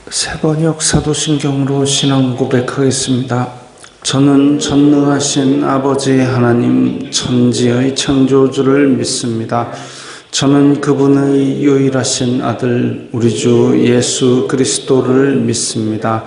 세번역 사도신경으로 신앙 고백하겠습니다. 저는 전능하신 아버지 하나님 천지의 창조주를 믿습니다. 저는 그분의 유일하신 아들 우리 주 예수 그리스도를 믿습니다.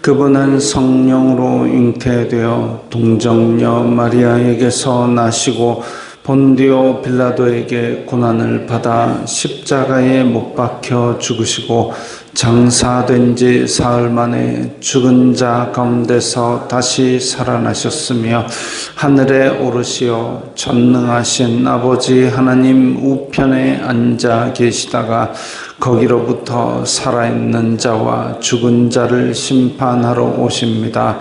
그분은 성령으로 잉태되어 동정녀 마리아에게서 나시고 본디오 빌라도에게 고난을 받아 십자가에 못 박혀 죽으시고 장사된 지 사흘 만에 죽은 자 가운데서 다시 살아나셨으며 하늘에 오르시어 전능하신 아버지 하나님 우편에 앉아 계시다가 거기로부터 살아있는 자와 죽은 자를 심판하러 오십니다.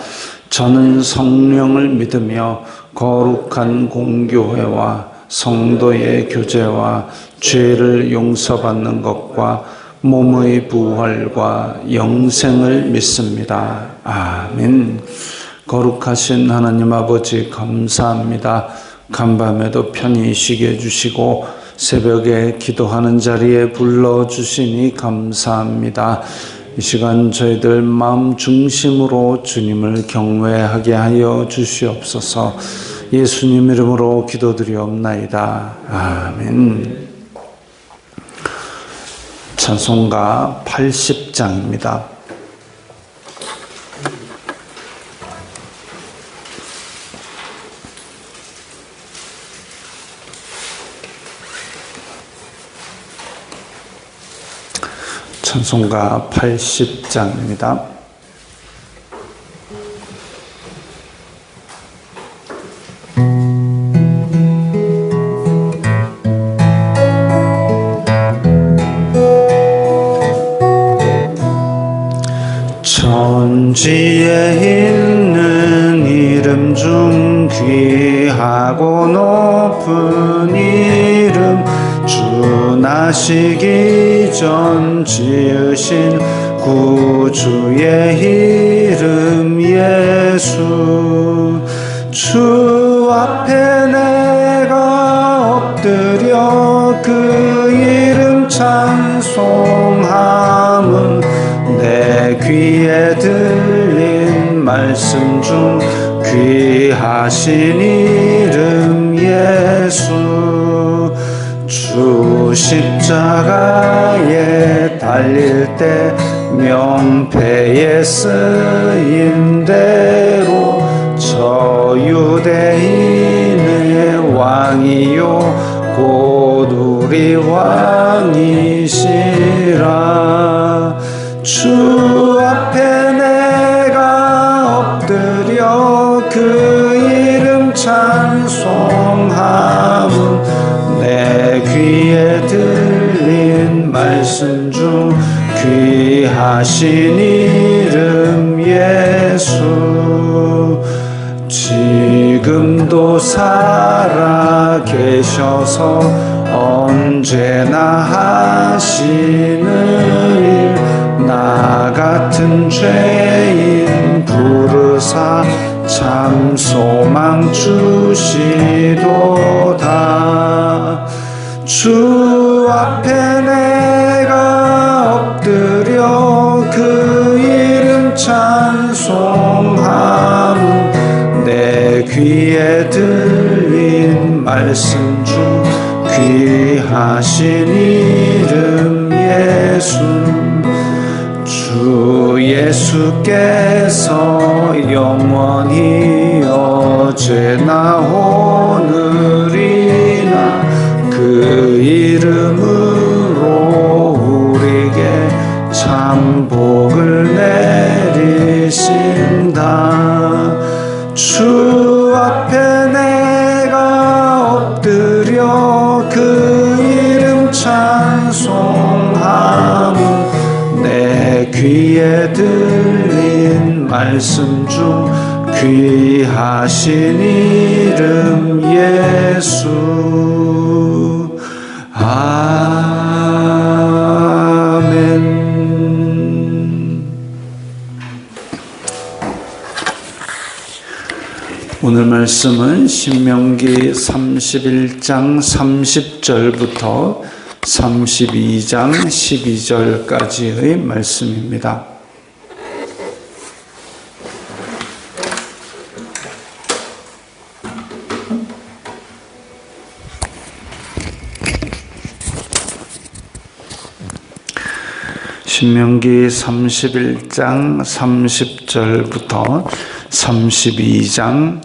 저는 성령을 믿으며 거룩한 공교회와 성도의 교제와 죄를 용서받는 것과 몸의 부활과 영생을 믿습니다. 아멘. 거룩하신 하나님 아버지 감사합니다. 간밤에도 편히 쉬게 해주시고 새벽에 기도하는 자리에 불러주시니 감사합니다. 이 시간 저희들 마음 중심으로 주님을 경외하게 하여 주시옵소서. 예수님 이름으로 기도드리옵나이다. 아멘. 찬송가 80장입니다. 찬송가 80장입니다. 천지에 있는 이름 중 귀하고 높은 이름 주 나시기 전 지으신 구주의 이름 예수. 주 앞에 내가 엎드려 그 이름 찬송함은 내 귀에 들린 말씀 중 귀하신 이름 예수. 주 십자가에 달릴 때 명패에 쓰인 대로 저 유대인의 왕이요 곧 우리 왕이시라. 주 앞에 내가 엎드려 그 이름 찬송함은 내 귀에 들린 말씀 중 귀하신 이름 예수. 지금도 살아 계셔서 언제나 하시는 일 나 같은 죄인 부르사 참 소망 주시도다. 주 앞에 내가 엎드려 그 이름 찬송함은 내 귀에 들린 말씀 중 귀하신 이름 예수. 주 예수께서 영원히 어제나 오늘이나 그 이름으로 우리에게 참 복을 내리신다. 주 앞에 내가 엎드려 그 이름 찬송함은 내 귀에 들린 말씀 중 귀하신 이름 예수. 아멘. 오늘 말씀은 신명기 31장 30절부터 32장 12절까지의 말씀입니다. 신명기 31장 30절부터 32장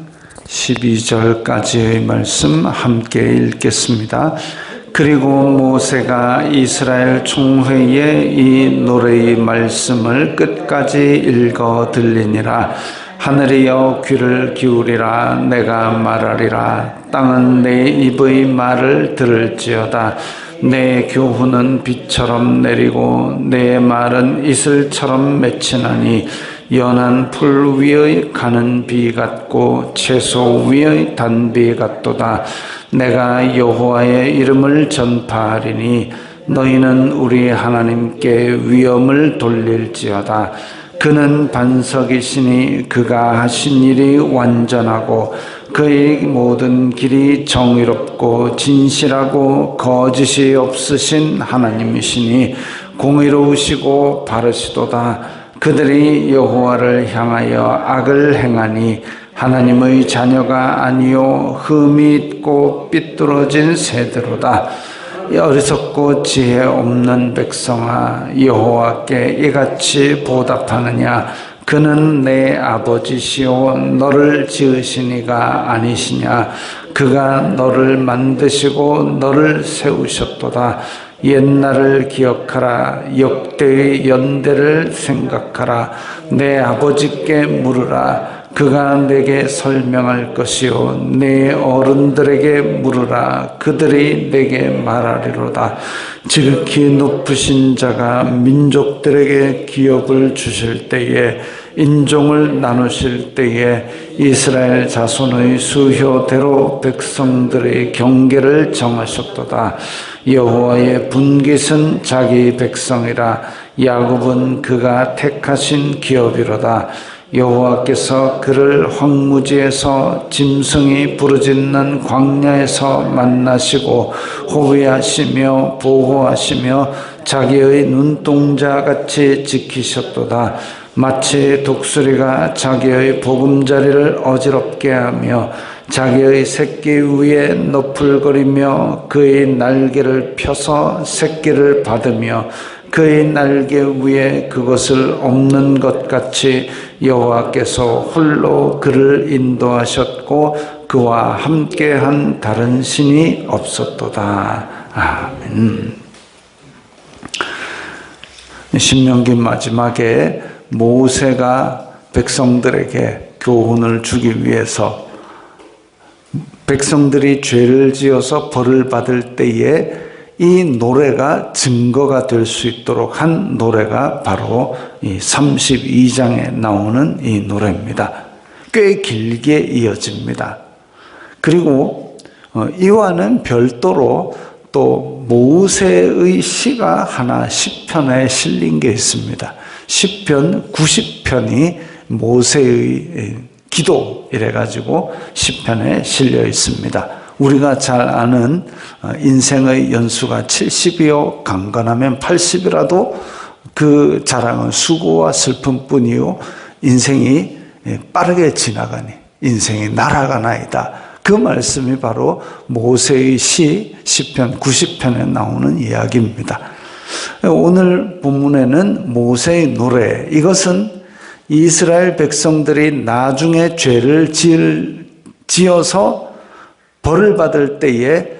12절까지의 말씀 함께 읽겠습니다. 그리고 모세가 이스라엘 총회에 이 노래의 말씀을 끝까지 읽어 들리니라. 하늘이여 귀를 기울이라. 내가 말하리라. 땅은 내 입의 말을 들을지어다. 내 교훈은 비처럼 내리고 내 말은 이슬처럼 맺히나니 연한 풀 위의 가는 비 같고 채소 위의 단비 같도다. 내가 여호와의 이름을 전파하리니 너희는 우리 하나님께 위엄을 돌릴지어다. 그는 반석이시니 그가 하신 일이 완전하고 그의 모든 길이 정의롭고 진실하고 거짓이 없으신 하나님이시니 공의로우시고 바르시도다. 그들이 여호와를 향하여 악을 행하니 하나님의 자녀가 아니요 흠이 있고 삐뚤어진 세대로다. 어리석고 지혜 없는 백성아, 여호와께 이같이 보답하느냐? 그는 내 아버지시오 너를 지으신 이가 아니시냐? 그가 너를 만드시고 너를 세우셨도다. 옛날을 기억하라. 역대의 연대를 생각하라. 내 아버지께 물으라. 그가 내게 설명할 것이요 내 어른들에게 물으라. 그들이 내게 말하리로다. 지극히 높으신 자가 민족들에게 기업을 주실 때에 인종을 나누실 때에 이스라엘 자손의 수효대로 백성들의 경계를 정하셨도다. 여호와의 분깃은 자기 백성이라. 야곱은 그가 택하신 기업이로다. 여호와께서 그를 황무지에서 짐승이 부르짖는 광야에서 만나시고 호위하시며 보호하시며 자기의 눈동자같이 지키셨도다. 마치 독수리가 자기의 보금자리를 어지럽게 하며 자기의 새끼 위에 너풀거리며 그의 날개를 펴서 새끼를 받으며 그의 날개 위에 그것을 없는 것 같이 여호와께서 홀로 그를 인도하셨고 그와 함께한 다른 신이 없었도다. 아멘. 신명기 마지막에 모세가 백성들에게 교훈을 주기 위해서 백성들이 죄를 지어서 벌을 받을 때에 이 노래가 증거가 될 수 있도록 한 노래가 바로 이 32장에 나오는 이 노래입니다. 꽤 길게 이어집니다. 그리고 이와는 별도로 또 모세의 시가 하나 시편에 실린 게 있습니다. 시편 90편이 모세의 기도 이래가지고 시편에 실려 있습니다. 우리가 잘 아는 인생의 연수가 70이요 강건하면 80이라도 그 자랑은 수고와 슬픔뿐이요 인생이 빠르게 지나가니 인생이 날아가나이다. 그 말씀이 바로 모세의 시편 90편에 나오는 이야기입니다. 오늘 본문에는 모세의 노래, 이것은 이스라엘 백성들이 나중에 죄를 지어서 벌을 받을 때에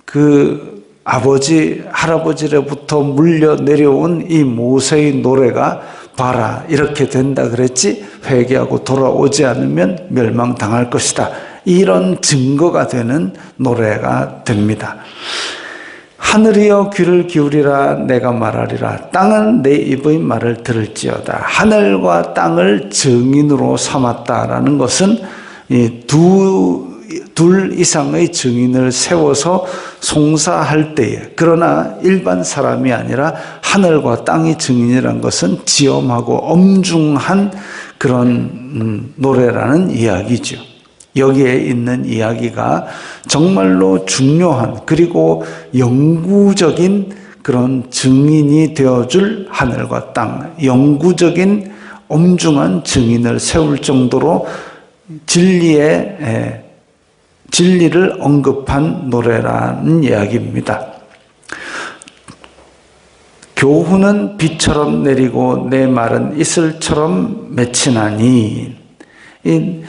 그 아버지, 할아버지로부터 물려 내려온 이 모세의 노래가 봐라, 이렇게 된다 그랬지? 회개하고 돌아오지 않으면 멸망당할 것이다. 이런 증거가 되는 노래가 됩니다. 하늘이여 귀를 기울이라. 내가 말하리라. 땅은 내 입의 말을 들을지어다. 하늘과 땅을 증인으로 삼았다라는 것은 둘 이상의 증인을 세워서 송사할 때에, 그러나 일반 사람이 아니라 하늘과 땅이 증인이라는 것은 지엄하고 엄중한 그런 노래라는 이야기죠. 여기에 있는 이야기가 정말로 중요한, 그리고 영구적인 그런 증인이 되어줄 하늘과 땅, 영구적인 엄중한 증인을 세울 정도로 진리를 언급한 노래라는 이야기입니다. 교훈은 비처럼 내리고 내 말은 이슬처럼 맺히나니. 이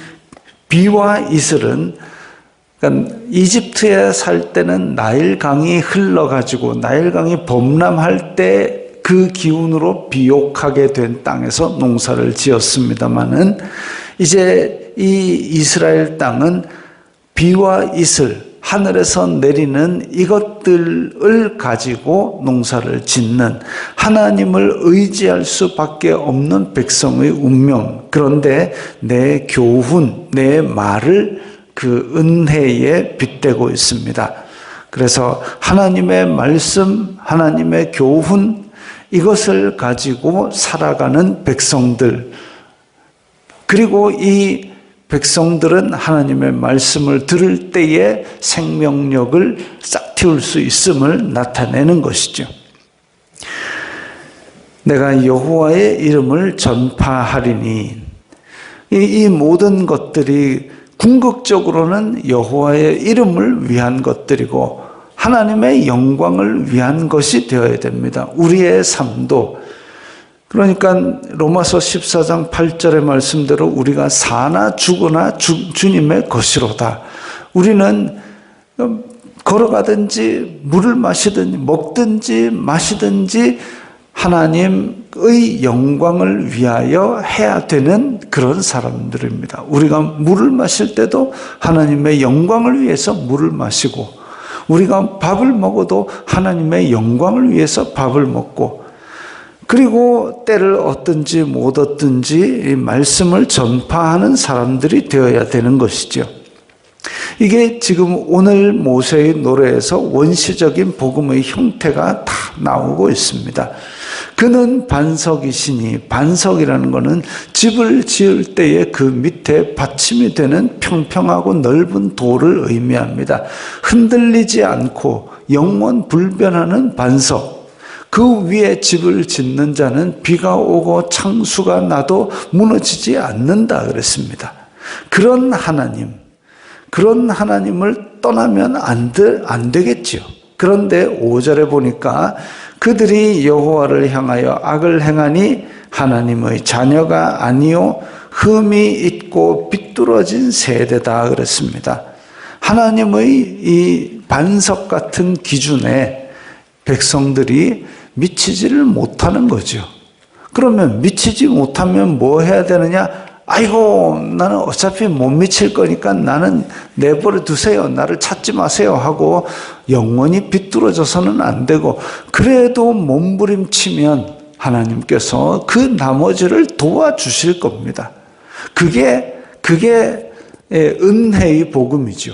비와 이슬은, 그러니까 이집트에 살 때는 나일강이 흘러가지고 나일강이 범람할 때 그 기운으로 비옥하게 된 땅에서 농사를 지었습니다마는, 이제 이 이스라엘 땅은 비와 이슬, 하늘에서 내리는 이것들을 가지고 농사를 짓는, 하나님을 의지할 수밖에 없는 백성의 운명. 그런데 내 교훈, 내 말을 그 은혜에 빗대고 있습니다. 그래서 하나님의 말씀, 하나님의 교훈, 이것을 가지고 살아가는 백성들, 그리고 이 백성들은 하나님의 말씀을 들을 때에 생명력을 싹 틔울 수 있음을 나타내는 것이죠. 내가 여호와의 이름을 전파하리니, 이 모든 것들이 궁극적으로는 여호와의 이름을 위한 것들이고 하나님의 영광을 위한 것이 되어야 됩니다. 우리의 삶도. 그러니까 로마서 14장 8절의 말씀대로 우리가 사나 죽으나 주님의 것이로다. 우리는 걸어가든지 물을 마시든지 먹든지 마시든지 하나님의 영광을 위하여 해야 되는 그런 사람들입니다. 우리가 물을 마실 때도 하나님의 영광을 위해서 물을 마시고, 우리가 밥을 먹어도 하나님의 영광을 위해서 밥을 먹고, 그리고 때를 얻든지 못 얻든지 이 말씀을 전파하는 사람들이 되어야 되는 것이죠. 이게 지금 오늘 모세의 노래에서 원시적인 복음의 형태가 다 나오고 있습니다. 그는 반석이시니, 반석이라는 것은 집을 지을 때에 그 밑에 받침이 되는 평평하고 넓은 돌을 의미합니다. 흔들리지 않고 영원 불변하는 반석, 그 위에 집을 짓는 자는 비가 오고 창수가 나도 무너지지 않는다 그랬습니다. 그런 하나님, 그런 하나님을 떠나면 안 되겠죠. 그런데 5절에 보니까 그들이 여호와를 향하여 악을 행하니 하나님의 자녀가 아니요 흠이 있고 비뚤어진 세대다 그랬습니다. 하나님의 이 반석 같은 기준에 백성들이 미치지를 못하는 거죠. 그러면 미치지 못하면 뭐 해야 되느냐? 아이고, 나는 어차피 못 미칠 거니까 나는 내버려 두세요. 나를 찾지 마세요 하고 영원히 비뚤어져서는 안 되고, 그래도 몸부림치면 하나님께서 그 나머지를 도와주실 겁니다. 그게 은혜의 복음이죠.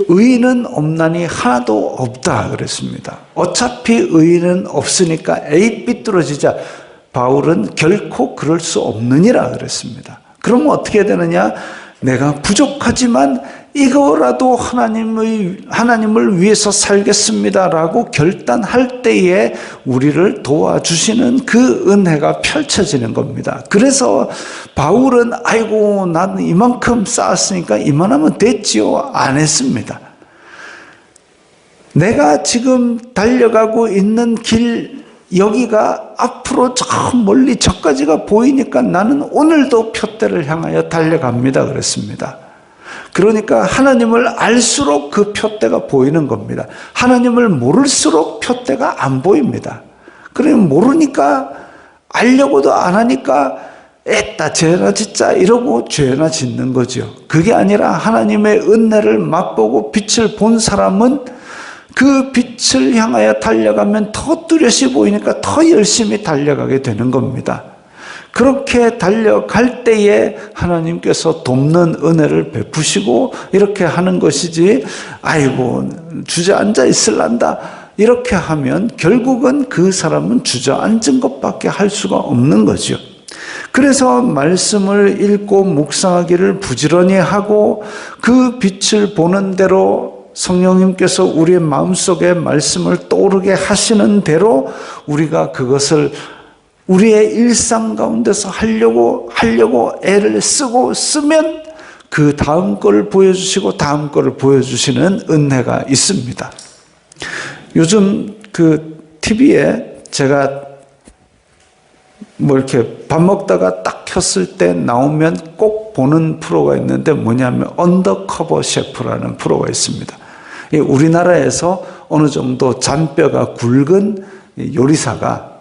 의인은 없나니 하나도 없다 그랬습니다. 어차피 의인은 없으니까 에이 비뚤어지자. 바울은 결코 그럴 수 없느니라 그랬습니다. 그러면 어떻게 되느냐? 내가 부족하지만 이거라도 하나님을 위해서 살겠습니다라고 결단할 때에 우리를 도와주시는 그 은혜가 펼쳐지는 겁니다. 그래서 바울은 아이고 나는 이만큼 쌓았으니까 이만하면 됐지요 안 했습니다. 내가 지금 달려가고 있는 길, 여기가 앞으로 저 멀리 저까지가 보이니까 나는 오늘도 표대를 향하여 달려갑니다 그랬습니다. 그러니까 하나님을 알수록 그 표대가 보이는 겁니다. 하나님을 모를수록 표대가 안 보입니다. 그러면 모르니까 알려고도 안 하니까 에따 죄나 짓자 이러고 죄나 짓는 거죠. 그게 아니라 하나님의 은혜를 맛보고 빛을 본 사람은 그 빛을 향하여 달려가면 더 뚜렷이 보이니까 더 열심히 달려가게 되는 겁니다. 그렇게 달려갈 때에 하나님께서 돕는 은혜를 베푸시고 이렇게 하는 것이지, 아이고 주저앉아 있을란다 이렇게 하면 결국은 그 사람은 주저앉은 것밖에 할 수가 없는 거죠. 그래서 말씀을 읽고 묵상하기를 부지런히 하고 그 빛을 보는 대로 성령님께서 우리의 마음속에 말씀을 떠오르게 하시는 대로 우리가 그것을 우리의 일상 가운데서 하려고 애를 쓰면 그 다음 거를 보여주시고 다음 거를 보여주시는 은혜가 있습니다. 요즘 그 TV에 제가 뭐 이렇게 밥 먹다가 딱 켰을 때 나오면 꼭 보는 프로가 있는데 뭐냐면 언더커버 셰프라는 프로가 있습니다. 우리나라에서 어느 정도 잔뼈가 굵은 요리사가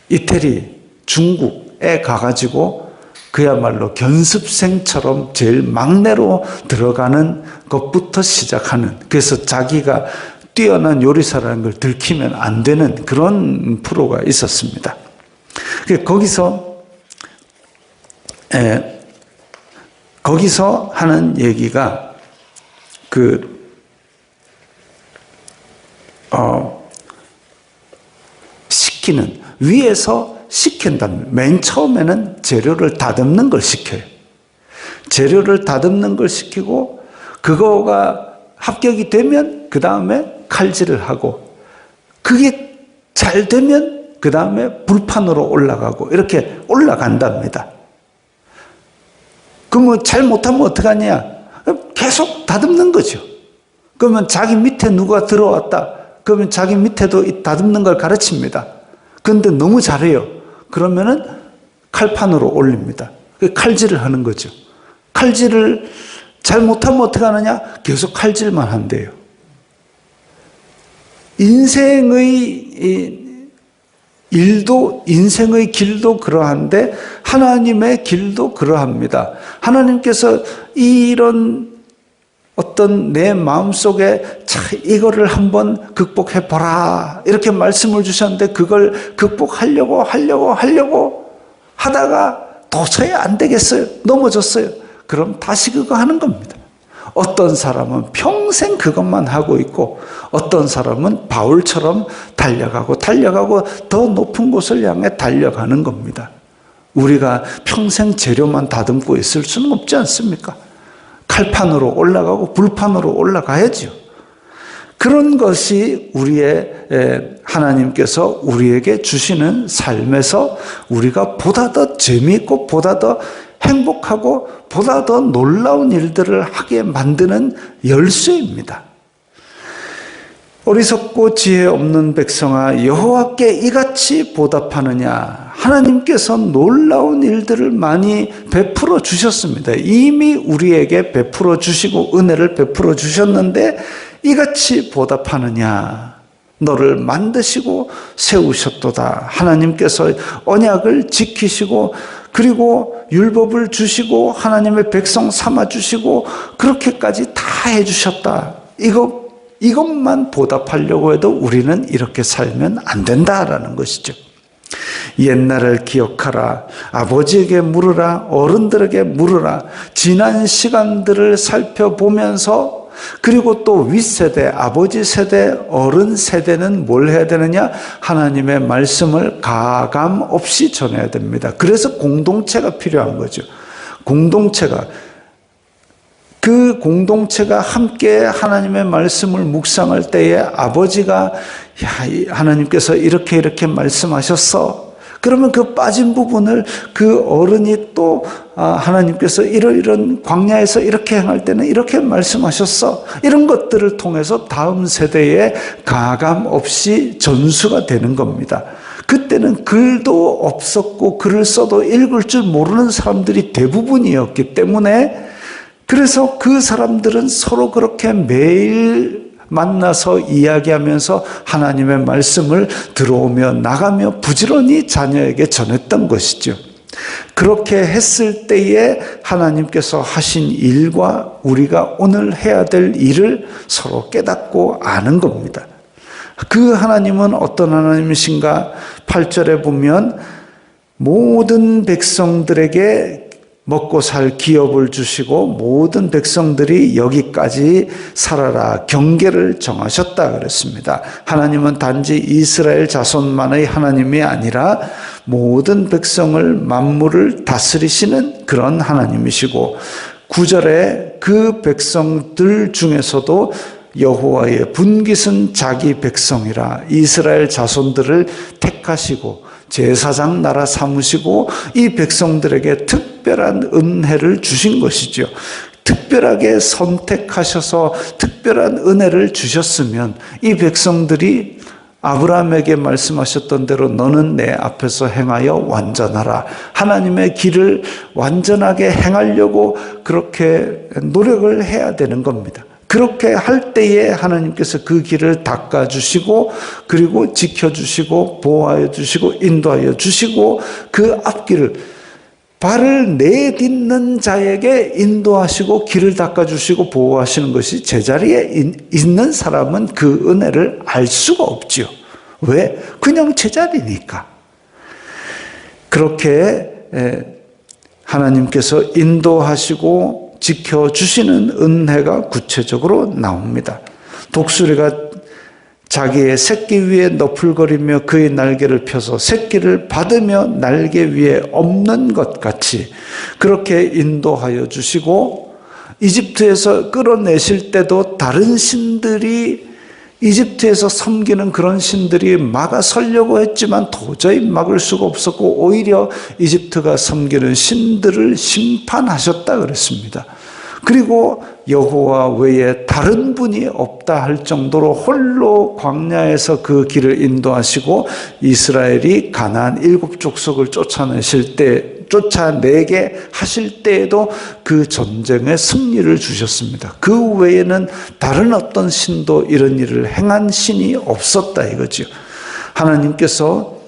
이태리, 중국에 가가지고 그야말로 견습생처럼 제일 막내로 들어가는 것부터 시작하는, 그래서 자기가 뛰어난 요리사라는 걸 들키면 안 되는 그런 프로가 있었습니다. 거기서 하는 얘기가 시키는, 위에서 시킨다면 맨 처음에는 재료를 다듬는 걸 시켜요. 재료를 다듬는 걸 시키고 그거가 합격이 되면 그 다음에 칼질을 하고, 그게 잘 되면 그 다음에 불판으로 올라가고 이렇게 올라간답니다. 그러면 잘 못하면 어떡하냐? 계속 다듬는 거죠. 그러면 자기 밑에 누가 들어왔다. 그러면 자기 밑에도 다듬는 걸 가르칩니다. 그런데 너무 잘해요. 그러면은 칼판으로 올립니다. 칼질을 하는 거죠. 칼질을 잘 못하면 어떻게 하느냐? 계속 칼질만 한대요. 인생의 길도 그러한데 하나님의 길도 그러합니다. 하나님께서 이런 어떤 내 마음속에 이거를 한번 극복해 보라 이렇게 말씀을 주셨는데, 그걸 극복하려고 하다가 도저히 안 되겠어요. 넘어졌어요. 그럼 다시 그거 하는 겁니다. 어떤 사람은 평생 그것만 하고 있고, 어떤 사람은 바울처럼 달려가고 더 높은 곳을 향해 달려가는 겁니다. 우리가 평생 재료만 다듬고 있을 수는 없지 않습니까? 칼판으로 올라가고 불판으로 올라가야죠. 그런 것이 하나님께서 우리에게 주시는 삶에서 우리가 보다 더 재미있고 보다 더 행복하고 보다 더 놀라운 일들을 하게 만드는 열쇠입니다. 어리석고 지혜 없는 백성아, 여호와께 이같이 보답하느냐. 하나님께서 놀라운 일들을 많이 베풀어 주셨습니다. 이미 우리에게 베풀어 주시고 은혜를 베풀어 주셨는데 이같이 보답하느냐. 너를 만드시고 세우셨도다. 하나님께서 언약을 지키시고 그리고 율법을 주시고 하나님의 백성 삼아주시고 그렇게까지 다 해주셨다. 이것만 보답하려고 해도 우리는 이렇게 살면 안 된다라는 것이죠. 옛날을 기억하라. 아버지에게 물으라. 어른들에게 물으라. 지난 시간들을 살펴보면서, 그리고 또 윗세대, 아버지 세대, 어른 세대는 뭘 해야 되느냐? 하나님의 말씀을 가감 없이 전해야 됩니다. 그래서 공동체가 필요한 거죠. 그 공동체가 함께 하나님의 말씀을 묵상할 때에 아버지가 하나님께서 이렇게 말씀하셨어. 그러면 그 빠진 부분을 그 어른이 또 하나님께서 이런 광야에서 이렇게 행할 때는 이렇게 말씀하셨어. 이런 것들을 통해서 다음 세대에 가감 없이 전수가 되는 겁니다. 그때는 글도 없었고 글을 써도 읽을 줄 모르는 사람들이 대부분이었기 때문에, 그래서 그 사람들은 서로 그렇게 매일 만나서 이야기하면서 하나님의 말씀을 들어오며 나가며 부지런히 자녀에게 전했던 것이죠. 그렇게 했을 때에 하나님께서 하신 일과 우리가 오늘 해야 될 일을 서로 깨닫고 아는 겁니다. 그 하나님은 어떤 하나님이신가? 8절에 보면 모든 백성들에게 먹고 살 기업을 주시고 모든 백성들이 여기까지 살아라 경계를 정하셨다 그랬습니다. 하나님은 단지 이스라엘 자손만의 하나님이 아니라 모든 백성을 만물을 다스리시는 그런 하나님이시고, 9절에 그 백성들 중에서도 여호와의 분깃은 자기 백성이라 이스라엘 자손들을 택하시고 제사장 나라 삼으시고 이 백성들에게 특별한 은혜를 주신 것이죠. 특별하게 선택하셔서 특별한 은혜를 주셨으면 이 백성들이 아브라함에게 말씀하셨던 대로 너는 내 앞에서 행하여 완전하라. 하나님의 길을 완전하게 행하려고 그렇게 노력을 해야 되는 겁니다. 그렇게 할 때에 하나님께서 그 길을 닦아주시고 그리고 지켜주시고 보호하여 주시고 인도하여 주시고 그 앞길을 발을 내딛는 자에게 인도하시고 길을 닦아주시고 보호하시는 것이 제자리에 있는 사람은 그 은혜를 알 수가 없지요. 왜? 그냥 제자리니까. 그렇게 하나님께서 인도하시고 지켜주시는 은혜가 구체적으로 나옵니다. 독수리가 자기의 새끼 위에 너풀거리며 그의 날개를 펴서 새끼를 받으며 날개 위에 엎는 것 같이 그렇게 인도하여 주시고 이집트에서 끌어내실 때도 다른 신들이 이집트에서 섬기는 그런 신들이 막아서려고 했지만 도저히 막을 수가 없었고 오히려 이집트가 섬기는 신들을 심판하셨다 그랬습니다. 그리고 여호와 외에 다른 분이 없다 할 정도로 홀로 광야에서 그 길을 인도하시고 이스라엘이 가나안 7족속을 쫓아내게 하실 때에도 그 전쟁에 승리를 주셨습니다. 그 외에는 다른 어떤 신도 이런 일을 행한 신이 없었다 이거죠. 하나님께서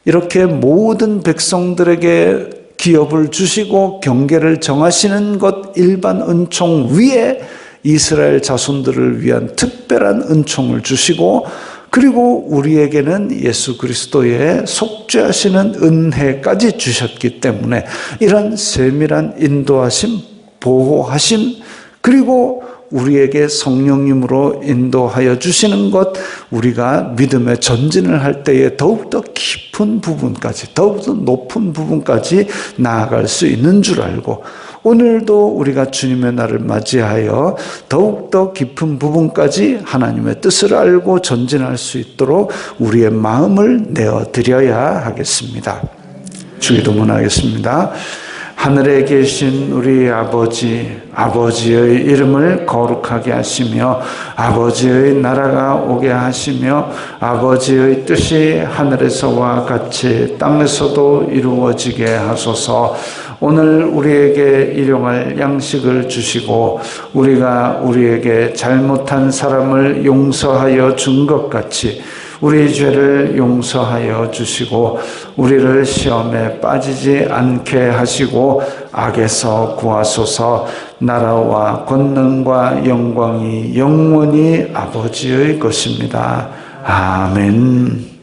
이렇게 모든 백성들에게 기업을 주시고 경계를 정하시는 것 일반 은총 위에 이스라엘 자손들을 위한 특별한 은총을 주시고 그리고 우리에게는 예수 그리스도의 속죄하시는 은혜까지 주셨기 때문에 이런 세밀한 인도하심, 보호하심 그리고 우리에게 성령님으로 인도하여 주시는 것 우리가 믿음의 전진을 할 때에 더욱더 깊은 부분까지 더욱더 높은 부분까지 나아갈 수 있는 줄 알고 오늘도 우리가 주님의 날을 맞이하여 더욱더 깊은 부분까지 하나님의 뜻을 알고 전진할 수 있도록 우리의 마음을 내어드려야 하겠습니다. 주기도문하겠습니다. 하늘에 계신 우리 아버지의 이름을 거룩하게 하시며 아버지의 나라가 오게 하시며 아버지의 뜻이 하늘에서와 같이 땅에서도 이루어지게 하소서. 오늘 우리에게 일용할 양식을 주시고 우리가 우리에게 잘못한 사람을 용서하여 준 것 같이 우리 죄를 용서하여 주시고 우리를 시험에 빠지지 않게 하시고 악에서 구하소서. 나라와 권능과 영광이 영원히 아버지의 것입니다. 아멘.